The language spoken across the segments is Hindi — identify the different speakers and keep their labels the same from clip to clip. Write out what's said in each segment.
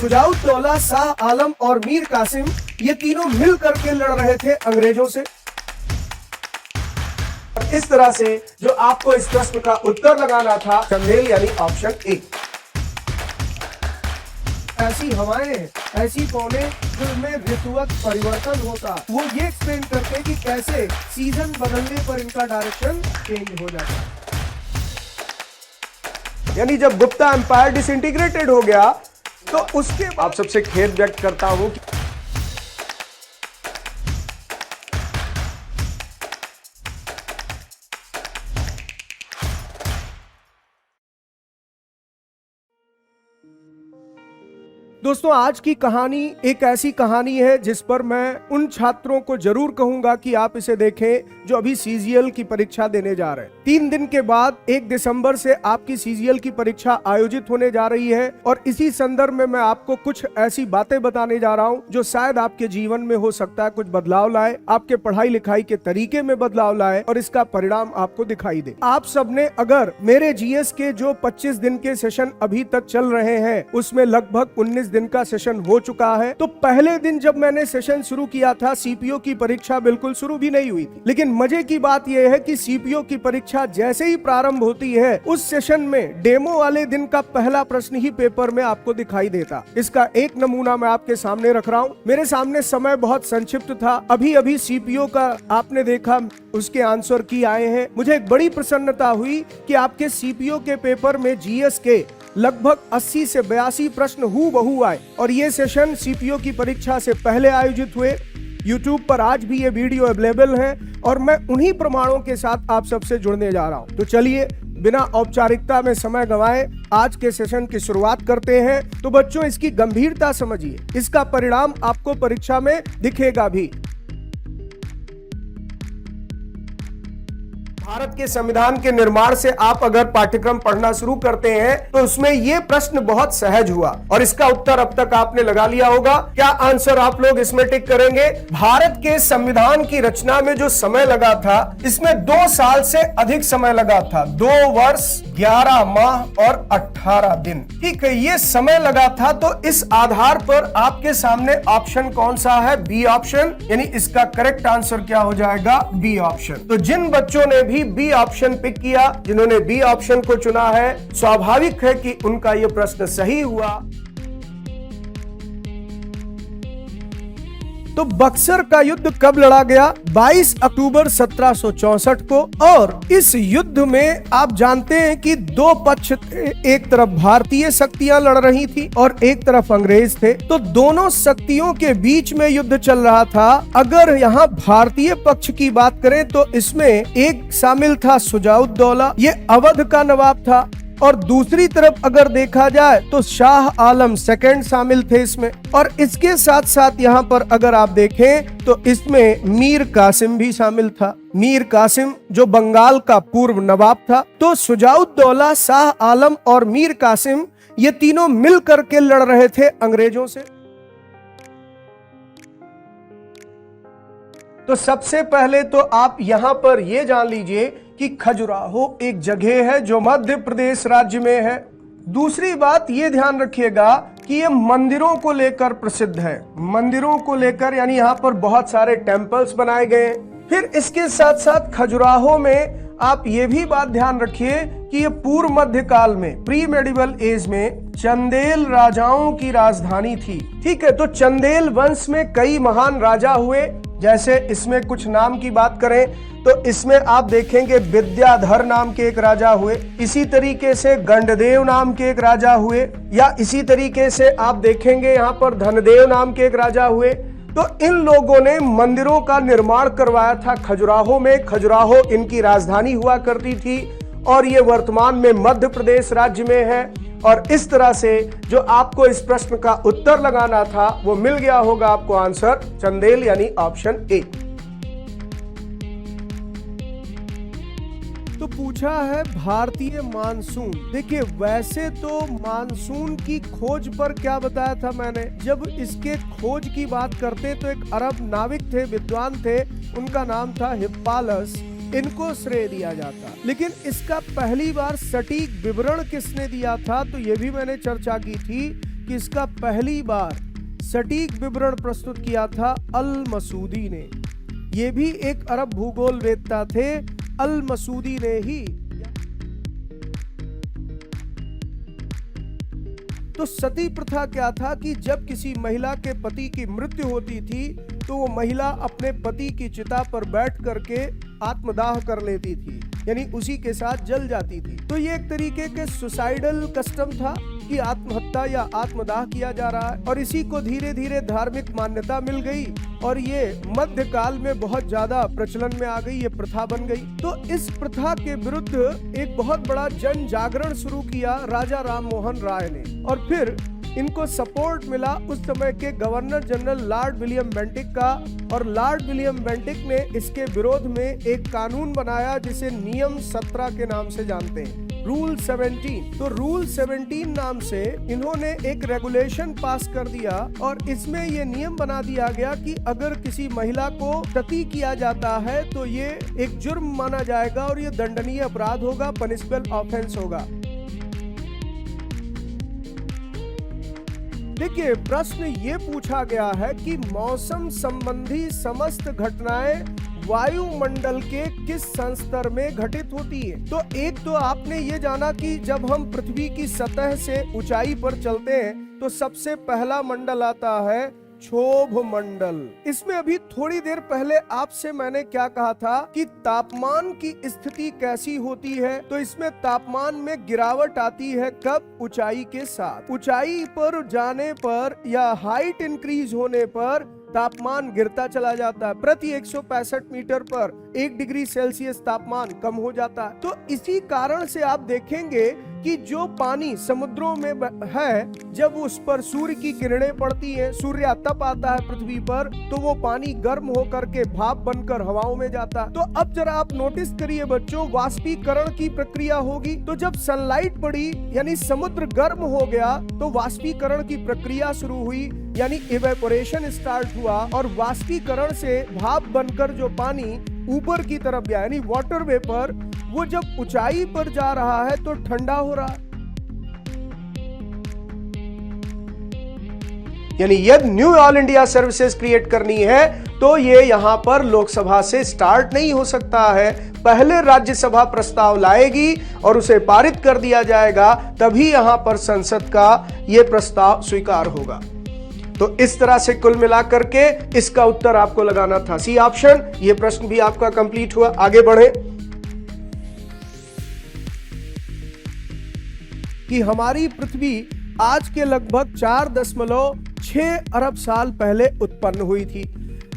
Speaker 1: सुजाउद्दौला, शाह आलम और मीर कासिम ये तीनों मिल करके लड़ रहे थे अंग्रेजों से। इस तरह से जो आपको इस प्रश्न का उत्तर लगाना था, चंदेल यानी ऑप्शन ए। ऐसी हवाएं, ऐसी पौने जिनमें ऋतुवत परिवर्तन होता, वो ये एक्सप्लेन करते हैं कि कैसे सीजन बदलने पर इनका डायरेक्शन चेंज हो जाता है। यानी जब गुप्ता एम्पायर डिसइंटीग्रेटेड हो गया तो उसके आप सबसे खेद व्यक्त करता हूं कि दोस्तों, आज की कहानी एक ऐसी कहानी है जिस पर मैं उन छात्रों को जरूर कहूंगा कि आप इसे देखें जो अभी सीजीएल की परीक्षा देने जा रहे हैं। 3 दिन के बाद 1 दिसंबर से आपकी सीजीएल की परीक्षा आयोजित होने जा रही है और इसी संदर्भ में मैं आपको कुछ ऐसी बातें बताने जा रहा हूं जो शायद आपके जीवन में हो सकता है कुछ बदलाव लाए, आपके पढ़ाई लिखाई के तरीके में बदलाव लाए और इसका परिणाम आपको दिखाई दे। आप सबने अगर मेरे जीएस के जो 25 दिन के सेशन अभी तक चल रहे हैं उसमें लगभग 19 दिन का सेशन हो चुका है, तो पहले दिन जब मैंने सेशन शुरू किया था सीपीओ की परीक्षा बिल्कुल शुरू भी नहीं हुई थी। लेकिन मजे की बात यह है कि सीपीओ की परीक्षा जैसे ही प्रारंभ होती है उस सेशन में डेमो वाले दिन का पहला प्रश्न ही पेपर में आपको दिखाई देता। इसका एक नमूना मैं आपके सामने रख रहा हूँ। मेरे सामने समय बहुत संक्षिप्त था, अभी अभी सीपीओ का आपने देखा उसके आंसर की आए हैं। मुझे एक बड़ी प्रसन्नता हुई कि आपके सीपीओ के पेपर में जीएस के लगभग 80 से 82 प्रश्न हूबहू आए और ये सेशन सीपीओ की परीक्षा से पहले आयोजित हुए। YouTube पर आज भी ये वीडियो अवेलेबल है और मैं उन्हीं प्रमाणों के साथ आप सबसे जुड़ने जा रहा हूं। तो चलिए बिना औपचारिकता में समय गंवाए आज के सेशन की शुरुआत करते हैं। तो बच्चों, इसकी गंभीरता समझिए, इसका परिणाम आपको परीक्षा में दिखेगा भी। भारत के संविधान के निर्माण से आप अगर पाठ्यक्रम पढ़ना शुरू करते हैं तो उसमें ये प्रश्न बहुत सहज हुआ और इसका उत्तर अब तक आपने लगा लिया होगा। क्या आंसर आप लोग इसमें टिक करेंगे? भारत के संविधान की रचना में जो समय लगा था इसमें 2 साल से अधिक समय लगा था। 2 वर्ष 11 माह और 18 दिन। ठीक है, ये समय लगा था। तो इस आधार पर आपके सामने ऑप्शन कौन सा है? B option. यानी इसका करेक्ट आंसर क्या हो जाएगा? B option. तो जिन बच्चों ने भी बी ऑप्शन पिक किया, जिन्होंने बी ऑप्शन को चुना है, स्वाभाविक है कि उनका यह प्रश्न सही हुआ। तो बक्सर का युद्ध कब लड़ा गया? 22 अक्टूबर 1764 को। और इस युद्ध में आप जानते हैं कि 2 पक्ष थे, एक तरफ भारतीय शक्तियां लड़ रही थी और एक तरफ अंग्रेज थे। तो दोनों शक्तियों के बीच में युद्ध चल रहा था। अगर यहाँ भारतीय पक्ष की बात करें तो इसमें एक शामिल था सुजाउद्दौला, ये अवध का नवाब था, और दूसरी तरफ अगर देखा जाए तो शाह आलम सेकंड शामिल थे इसमें। और इसके साथ साथ यहाँ पर अगर आप देखें तो इसमें मीर कासिम भी शामिल था। मीर कासिम जो बंगाल का पूर्व नवाब था। तो सुजाउद्दौला, शाह आलम और मीर कासिम ये तीनों मिल करके लड़ रहे थे अंग्रेजों से। तो सबसे पहले तो आप यहाँ पर ये जान लीजिए कि खजुराहो एक जगह है जो मध्य प्रदेश राज्य में है। दूसरी बात ये ध्यान रखिएगा कि ये मंदिरों को लेकर प्रसिद्ध है। मंदिरों को लेकर यानी यहाँ पर बहुत सारे टेम्पल्स बनाए गए हैं। फिर इसके साथ साथ खजुराहो में आप ये भी बात ध्यान रखिए कि ये पूर्व मध्य काल में, प्री मेडिवल एज में चंदेल राजाओं की राजधानी थी। ठीक है, तो चंदेल वंश में कई महान राजा हुए। जैसे इसमें कुछ नाम की बात करें तो इसमें आप देखेंगे विद्याधर नाम के एक राजा हुए, इसी तरीके से गंडदेव नाम के एक राजा हुए, या इसी तरीके से आप देखेंगे यहाँ पर धनदेव नाम के एक राजा हुए। तो इन लोगों ने मंदिरों का निर्माण करवाया था खजुराहो में। खजुराहो इनकी राजधानी हुआ करती थी और ये वर्तमान में मध्य प्रदेश राज्य में है। और इस तरह से जो आपको इस प्रश्न का उत्तर लगाना था वो मिल गया होगा आपको आंसर, चंदेल यानी ऑप्शन ए। तो पूछा है भारतीय मानसून। देखिए, वैसे तो मानसून की खोज पर क्या बताया था मैंने, जब इसके खोज की बात करते तो एक अरब नाविक थे, विद्वान थे, उनका नाम था हिप्पालस। इनको श्रेय दिया जाता। लेकिन इसका पहली बार सटीक विवरण किसने दिया था, तो ये भी मैंने चर्चा की थी कि इसका पहली बार सटीक विवरण प्रस्तुत किया था अल मसूदी ने। ये भी एक अरब भूगोल वेत्ता थे, अल मसूदी ने ही। तो सती प्रथा क्या था कि जब किसी महिला के पति की मृत्यु होती थी तो वो महिला अपने पति की चिता पर बैठ करके आत्मदाह कर लेती थी, यानी उसी के साथ जल जाती थी। तो ये एक तरीके के सुसाइडल कस्टम था कि आत्महत्या या आत्मदाह किया जा रहा है, और इसी को धीरे धीरे धार्मिक मान्यता मिल गई और ये मध्यकाल में बहुत ज्यादा प्रचलन में आ गई, ये प्रथा बन गई। तो इस प्रथा के विरुद्ध एक बहुत बड़ा जन जागरण शुरू किया राजा राम मोहन राय ने, और फिर इनको सपोर्ट मिला उस समय के governor general Lord William Bentinck का, और लॉर्ड विलियम बेंटिक ने इसके विरोध में एक कानून बनाया जिसे नियम 17 के नाम से जानते हैं, रूल 17। तो रूल 17 नाम से इन्होंने एक रेगुलेशन पास कर दिया, और इसमें ये नियम बना दिया गया कि अगर किसी महिला को सती किया जाता है तो ये एक जुर्म माना जाएगा और ये दंडनीय अपराध होगा, पनिशेबल ऑफेंस होगा। देखिए, प्रश्न ये पूछा गया है कि मौसम संबंधी समस्त घटनाएं वायुमंडल के किस संस्तर में घटित होती है। तो एक तो आपने ये जाना कि जब हम पृथ्वी की सतह से ऊंचाई पर चलते हैं तो सबसे पहला मंडल आता है क्षोभ मंडल। इसमें अभी थोड़ी देर पहले आपसे मैंने क्या कहा था कि तापमान की स्थिति कैसी होती है, तो इसमें तापमान में गिरावट आती है कब? ऊंचाई के साथ। ऊंचाई पर जाने पर या हाइट इंक्रीज होने पर तापमान गिरता चला जाता है। प्रति 165 मीटर पर 1 डिग्री सेल्सियस तापमान कम हो जाता है। तो इसी कारण से आप देखेंगे कि जो पानी समुद्रों में है, जब उस पर सूर्य की किरणें पड़ती हैं, सूर्य तप आता है पृथ्वी पर, तो वो पानी गर्म होकर के भाप बनकर हवाओं में जाता है। तो अब जरा आप नोटिस करिए बच्चों, वाष्पीकरण की प्रक्रिया होगी, तो जब सनलाइट पड़ी यानी समुद्र गर्म हो गया तो वाष्पीकरण की प्रक्रिया शुरू हुई, यानी इवेपोरेशन स्टार्ट हुआ, और वाष्पीकरण से भाप बनकर जो पानी ऊपर की तरफ गया यानी वाटर वेपर, वो जब ऊंचाई पर जा रहा है तो ठंडा हो रहा है। यानी यदि knew all India services create करनी है तो ये यहां पर लोकसभा से स्टार्ट नहीं हो सकता है, पहले राज्यसभा प्रस्ताव लाएगी और उसे पारित कर दिया जाएगा, तभी यहां पर संसद का ये प्रस्ताव स्वीकार होगा। तो इस तरह से कुल मिलाकर के इसका उत्तर आपको लगाना था सी ऑप्शन। ये प्रश्न भी आपका कंप्लीट हुआ। आगे बढ़े कि हमारी पृथ्वी आज के लगभग 4.6 अरब साल पहले उत्पन्न हुई थी,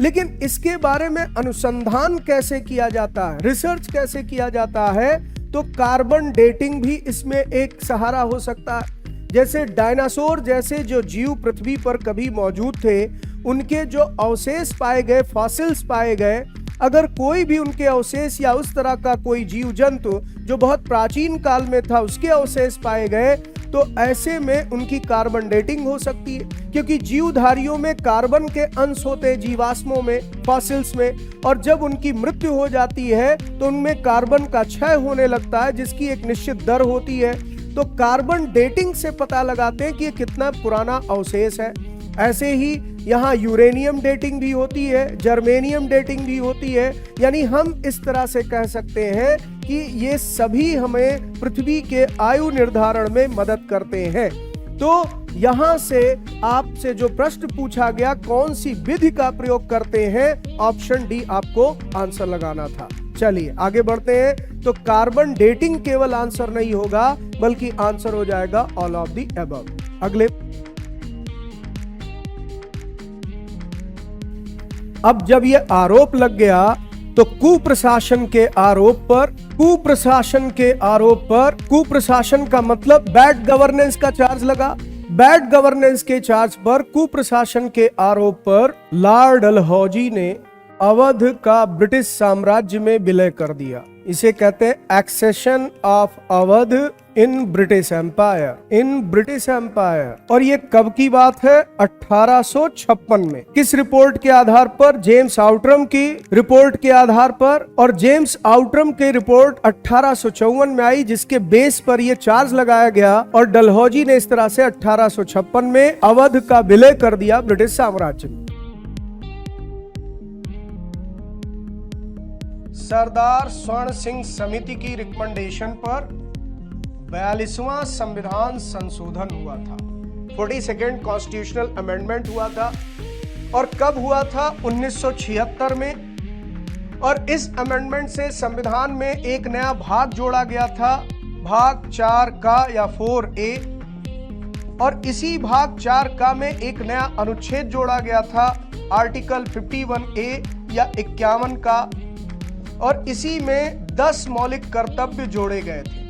Speaker 1: लेकिन इसके बारे में अनुसंधान कैसे किया जाता है, रिसर्च कैसे किया जाता है, तो कार्बन डेटिंग भी इसमें एक सहारा हो सकता है। जैसे डायनासोर जैसे जो जीव पृथ्वी पर कभी मौजूद थे, उनके जो अवशेष पाए गए, फॉसिल्स पाए गए, अगर कोई भी उनके अवशेष या उस तरह का कोई जीव जंतु जो बहुत प्राचीन काल में था उसके अवशेष पाए गए, तो ऐसे में उनकी कार्बन डेटिंग हो सकती है, क्योंकि जीवधारियों में कार्बन के अंश होते हैं, जीवाश्मों में, फॉसिल्स में, और जब उनकी मृत्यु हो जाती है तो उनमें कार्बन का क्षय होने लगता है, जिसकी एक निश्चित दर होती है। तो कार्बन डेटिंग से पता लगाते हैं कि ये कितना पुराना अवशेष है। ऐसे ही यहाँ यूरेनियम डेटिंग भी होती है, जर्मेनियम डेटिंग भी होती है, यानी हम इस तरह से कह सकते हैं कि ये सभी हमें पृथ्वी के आयु निर्धारण में मदद करते हैं। तो यहाँ से आपसे जो प्रश्न पूछा गया, कौन सी विधि का प्रयोग करते हैं, ऑप्शन डी आपको आंसर लगाना था। चलिए आगे बढ़ते हैं। तो कार्बन डेटिंग केवल आंसर नहीं होगा, बल्कि आंसर हो जाएगा ऑल ऑफ द अबव। अगले, अब जब ये आरोप लग गया तो कुप्रशासन के आरोप पर, कुप्रशासन का मतलब बैड गवर्नेंस का चार्ज लगा। बैड गवर्नेंस के चार्ज पर, कुप्रशासन के आरोप पर लॉर्ड डलहौजी ने अवध का ब्रिटिश साम्राज्य में विलय कर दिया। इसे कहते हैं accession of Awadh in British Empire. और ये कब की बात है? 1856 में। किस रिपोर्ट के आधार पर? जेम्स आउट्रम की रिपोर्ट के आधार पर। और जेम्स आउट्रम की रिपोर्ट 1854 में आई, जिसके बेस पर यह चार्ज लगाया गया और डलहौजी ने इस तरह से 1856 में अवध का विलय कर दिया ब्रिटिश साम्राज्य में। सरदार स्वर्ण सिंह समिति की रिकमेंडेशन पर 42वां संविधान संशोधन हुआ था। 42nd कॉन्स्टिट्यूशनल अमेंडमेंट हुआ था। और कब हुआ था? 1976 में। और इस अमेंडमेंट से संविधान में एक नया भाग जोड़ा गया था, भाग 4 का या 4A। और इसी भाग 4 का में एक नया अनुच्छेद जोड़ा गया था, आर्टिकल 51A या 51 का। और इसी में 10 मौलिक कर्तव्य जोड़े गए थे।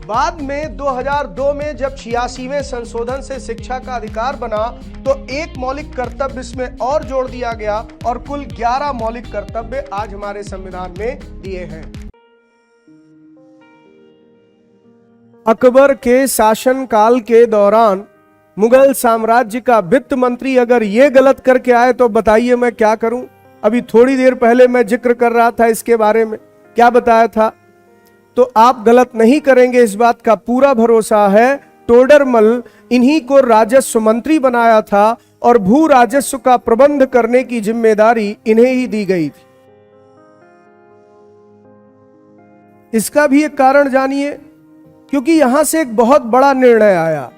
Speaker 1: बाद में 2002 में जब 86वें संशोधन से शिक्षा का अधिकार बना, तो एक मौलिक कर्तव्य इसमें और जोड़ दिया गया और कुल 11 मौलिक कर्तव्य आज हमारे संविधान में दिए हैं। अकबर के शासनकाल के दौरान मुगल साम्राज्य का वित्त मंत्री अगर ये गलत करके आए तो बताइए मैं क्या करूं? अभी थोड़ी देर पहले मैं जिक्र कर रहा था इसके बारे में, क्या बताया था? तो आप गलत नहीं करेंगे, इस बात का पूरा भरोसा है। टोडरमल इन्हीं को राजस्व मंत्री बनाया था और भू राजस्व का प्रबंध करने की जिम्मेदारी इन्हें ही दी गई थी। इसका भी एक कारण जानिए, क्योंकि यहां से एक बहुत बड़ा निर्णय आया।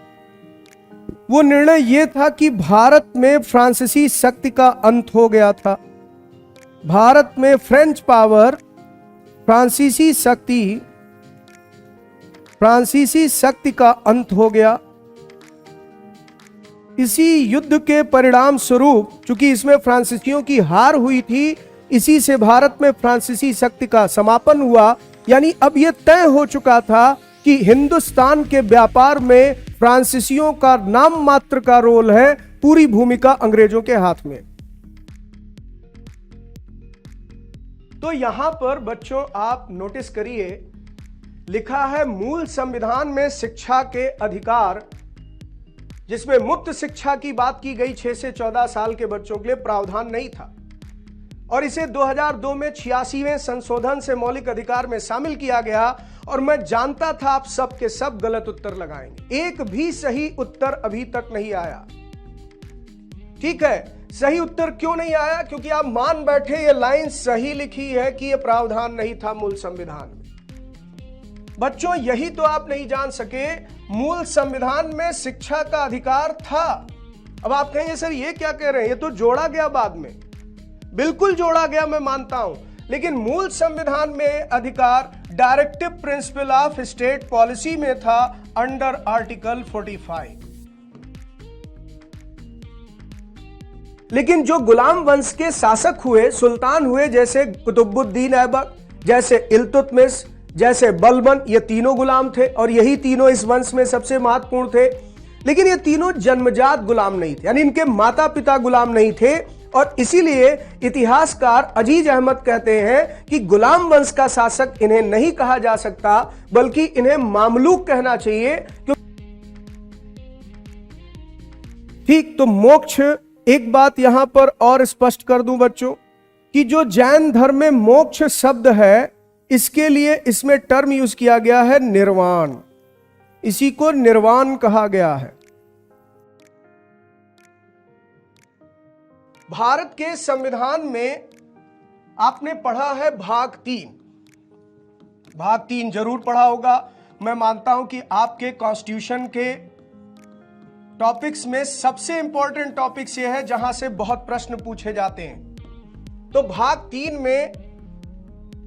Speaker 1: वो निर्णय यह था कि भारत में फ्रांसीसी शक्ति का अंत हो गया था। भारत में फ्रेंच पावर, फ्रांसीसी शक्ति का अंत हो गया। इसी युद्ध के परिणाम स्वरूप, चूंकि इसमें फ्रांसीसियों की हार हुई थी, इसी से भारत में फ्रांसीसी शक्ति का समापन हुआ। यानी अब यह तय हो चुका था कि हिंदुस्तान के व्यापार में फ्रांसीसियों का नाम मात्र का रोल है, पूरी भूमिका अंग्रेजों के हाथ में। तो यहां पर बच्चों आप नोटिस करिए, लिखा है मूल संविधान में शिक्षा के अधिकार, जिसमें मुफ्त शिक्षा की बात की गई 6 से 14 साल के बच्चों के लिए प्रावधान नहीं था। और इसे 2002 में 86वें संशोधन से मौलिक अधिकार में शामिल किया गया। और मैं जानता था आप सब के सब गलत उत्तर लगाएंगे, एक भी सही उत्तर अभी तक नहीं आया। ठीक है, सही उत्तर क्यों नहीं आया? क्योंकि आप मान बैठे ये लाइन सही लिखी है कि ये प्रावधान नहीं था मूल संविधान में। बच्चों यही तो आप नहीं जान सके, मूल संविधान में शिक्षा का अधिकार था। अब आप कहेंगे सर ये क्या कह रहे हैं, ये तो जोड़ा गया बाद में। बिल्कुल जोड़ा गया, मैं मानता हूं, लेकिन मूल संविधान में अधिकार directive principle of state policy में था अंडर आर्टिकल 45। लेकिन जो गुलाम वंश के शासक हुए, सुल्तान हुए, जैसे कुतुबुद्दीन ऐबक, जैसे इल्तुतमिश, जैसे बलबन, ये तीनों गुलाम थे और यही तीनों इस वंश में सबसे महत्वपूर्ण थे। लेकिन ये तीनों जन्मजात गुलाम नहीं थे, यानी इनके माता पिता गुलाम नहीं थे। और इसीलिए इतिहासकार अजीज अहमद कहते हैं कि गुलाम वंश का शासक इन्हें नहीं कहा जा सकता, बल्कि इन्हें मामलूक कहना चाहिए। ठीक, तो मोक्ष, एक बात यहां पर और स्पष्ट कर दूं बच्चों कि जो जैन धर्म में मोक्ष शब्द है, इसके लिए इसमें टर्म यूज किया गया है निर्वाण। इसी को निर्वाण कहा गया है। भारत के संविधान में आपने पढ़ा है भाग 3। भाग 3 जरूर पढ़ा होगा। मैं मानता हूं कि आपके कॉन्स्टिट्यूशन के टॉपिक्स में सबसे इंपॉर्टेंट टॉपिक्स ये है जहां से बहुत प्रश्न पूछे जाते हैं। तो भाग 3 में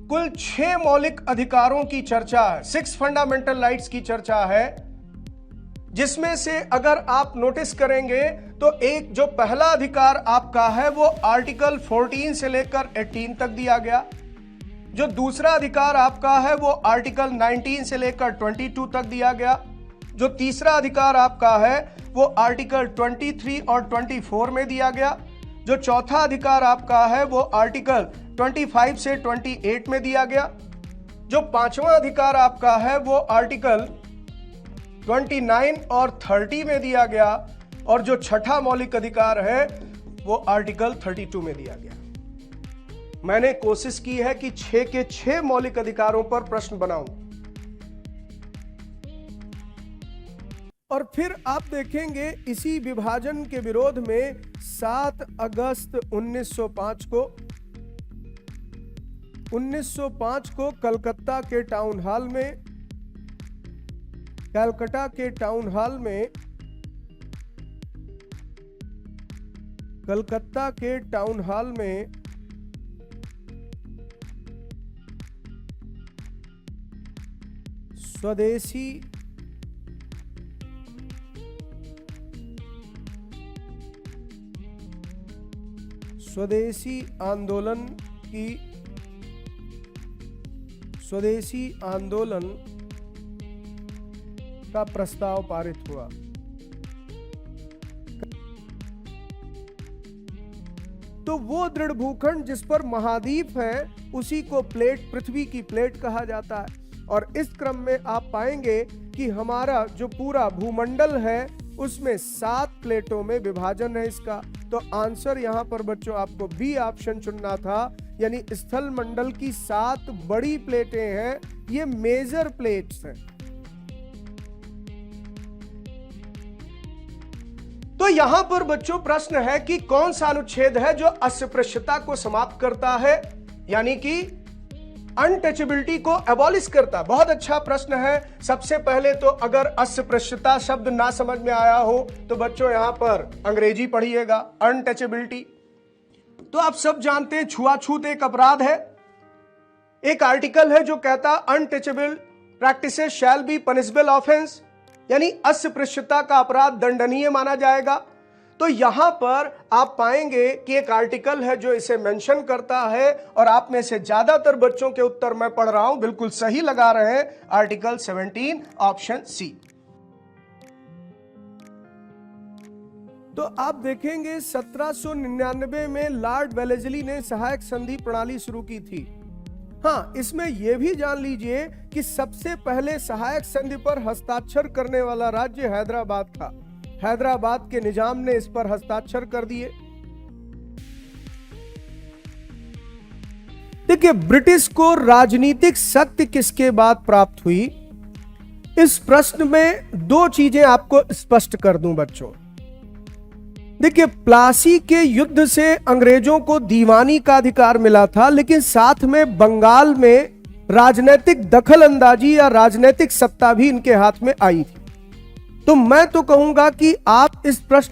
Speaker 1: कुल 6 मौलिक अधिकारों की चर्चा है, 6 फंडामेंटल राइट्स की चर्चा है, जिसमें से अगर आप नोटिस करेंगे तो एक जो पहला अधिकार आपका है वो आर्टिकल 14 से लेकर 18 तक दिया गया। जो दूसरा अधिकार आपका है वो आर्टिकल 19 से लेकर 22 तक दिया गया। जो तीसरा अधिकार आपका है वो आर्टिकल 23 और 24 में दिया गया। जो चौथा अधिकार आपका है वो आर्टिकल 25 से 28 में दिया गया। जो पांचवा अधिकार आपका है वो आर्टिकल 29 और 30 में दिया गया, और जो छठा मौलिक अधिकार है वो आर्टिकल 32 में दिया गया। मैंने कोशिश की है कि 6 के 6 मौलिक अधिकारों पर प्रश्न बनाऊं। और फिर आप देखेंगे इसी विभाजन के विरोध में 7 अगस्त 1905 को कलकत्ता के टाउन हॉल में स्वदेशी आंदोलन का प्रस्ताव पारित हुआ। तो वो दृढ़ भूखंड जिस पर महाद्वीप है उसी को पृथ्वी की प्लेट कहा जाता है। और इस क्रम में आप पाएंगे कि हमारा जो पूरा भूमंडल है उसमें 7 प्लेटों में विभाजन है इसका। तो आंसर यहां पर बच्चों आपको बी ऑप्शन चुनना था, यानी स्थल मंडल की 7 बड़ी प्लेटें हैं, ये मेजर प्लेट्स हैं। तो यहां पर बच्चों प्रश्न है कि कौन सा अनुच्छेद है जो अस्पृश्यता को समाप्त करता है, यानी कि अनटचेबिलिटी को एबॉलिश करता। बहुत अच्छा प्रश्न है। सबसे पहले तो अगर अस्पृश्यता शब्द ना समझ में आया हो तो बच्चों यहां पर अंग्रेजी पढ़िएगा, अनटचेबिलिटी। तो आप सब जानते हैं छुआछूत एक अपराध है। एक आर्टिकल है जो कहता untouchable practices shall be punishable offence, यानी अस्पृश्यता का अपराध दंडनीय माना जाएगा। तो यहां पर आप पाएंगे कि एक आर्टिकल है जो इसे मेंशन करता है, और आप में से ज्यादातर बच्चों के उत्तर मैं पढ़ रहा हूं बिल्कुल सही लगा रहे हैं, आर्टिकल 17 ऑप्शन सी। तो आप देखेंगे 1799 में लॉर्ड वेलेस्ली ने सहायक संधि प्रणाली शुरू की थी। हाँ, इसमें यह भी जान लीजिए कि सबसे पहले सहायक संधि पर हस्ताक्षर करने वाला राज्य हैदराबाद था। हैदराबाद के निजाम ने इस पर हस्ताक्षर कर दिए। देखिए, ब्रिटिश को राजनीतिक शक्ति किसके बाद प्राप्त हुई, इस प्रश्न में 2 चीजें आपको स्पष्ट कर दूं बच्चों। देखिए, प्लासी के युद्ध से अंग्रेजों को दीवानी का अधिकार मिला था, लेकिन साथ में बंगाल में राजनीतिक दखल अंदाजी या राजनीतिक सत्ता भी इनके हाथ में आई थी। तो मैं तो कहूंगा कि आप इस प्रश्न